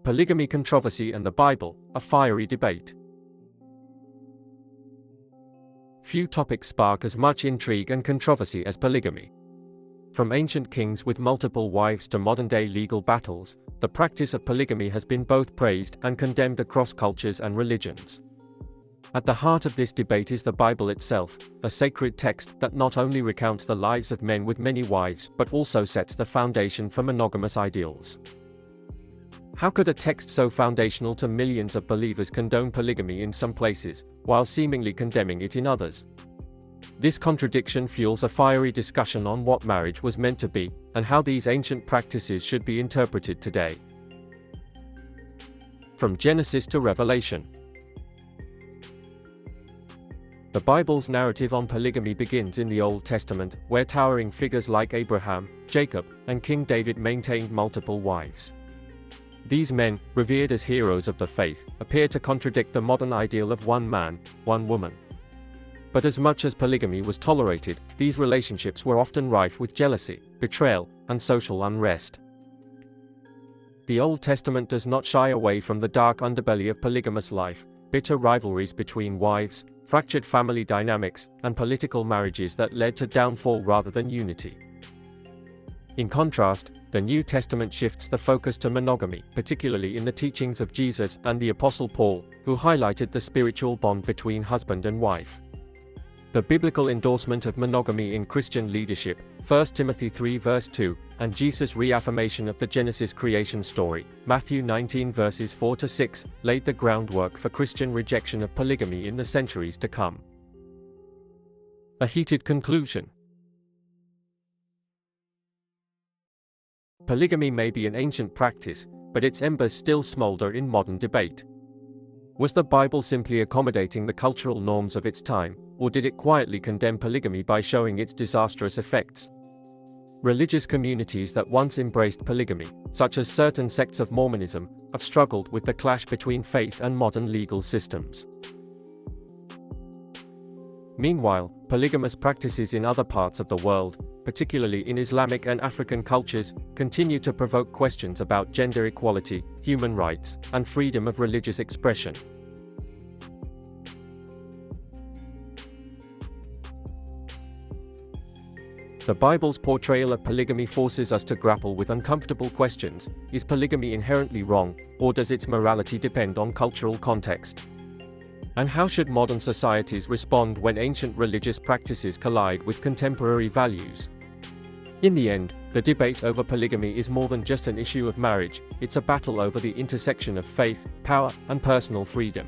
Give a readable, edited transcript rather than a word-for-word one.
Polygamy, controversy, and the Bible, a fiery debate. Few topics spark as much intrigue and controversy as polygamy. From ancient kings with multiple wives to modern-day legal battles, the practice of polygamy has been both praised and condemned across cultures and religions. At the heart of this debate is the Bible itself, a sacred text that not only recounts the lives of men with many wives but also sets the foundation for monogamous ideals. How could a text so foundational to millions of believers condone polygamy in some places, while seemingly condemning it in others? This contradiction fuels a fiery discussion on what marriage was meant to be, and how these ancient practices should be interpreted today. From Genesis to Revelation. The Bible's narrative on polygamy begins in the Old Testament, where towering figures like Abraham, Jacob, and King David maintained multiple wives. These men, revered as heroes of the faith, appear to contradict the modern ideal of one man, one woman. But as much as polygamy was tolerated, these relationships were often rife with jealousy, betrayal, and social unrest. The Old Testament does not shy away from the dark underbelly of polygamous life, bitter rivalries between wives, fractured family dynamics, and political marriages that led to downfall rather than unity. In contrast, the New Testament shifts the focus to monogamy, particularly in the teachings of Jesus and the Apostle Paul, who highlighted the spiritual bond between husband and wife. The biblical endorsement of monogamy in Christian leadership, 1 Timothy 3 verse 2, and Jesus' reaffirmation of the Genesis creation story, Matthew 19 verses 4 to 6, laid the groundwork for Christian rejection of polygamy in the centuries to come. A heated conclusion. Polygamy may be an ancient practice, but its embers still smolder in modern debate. Was the Bible simply accommodating the cultural norms of its time, or did it quietly condemn polygamy by showing its disastrous effects? Religious communities that once embraced polygamy, such as certain sects of Mormonism, have struggled with the clash between faith and modern legal systems. Meanwhile, polygamous practices in other parts of the world, particularly in Islamic and African cultures, continue to provoke questions about gender equality, human rights, and freedom of religious expression. The Bible's portrayal of polygamy forces us to grapple with uncomfortable questions. Is polygamy inherently wrong, or does its morality depend on cultural context? And how should modern societies respond when ancient religious practices collide with contemporary values? In the end, the debate over polygamy is more than just an issue of marriage, it's a battle over the intersection of faith, power, and personal freedom.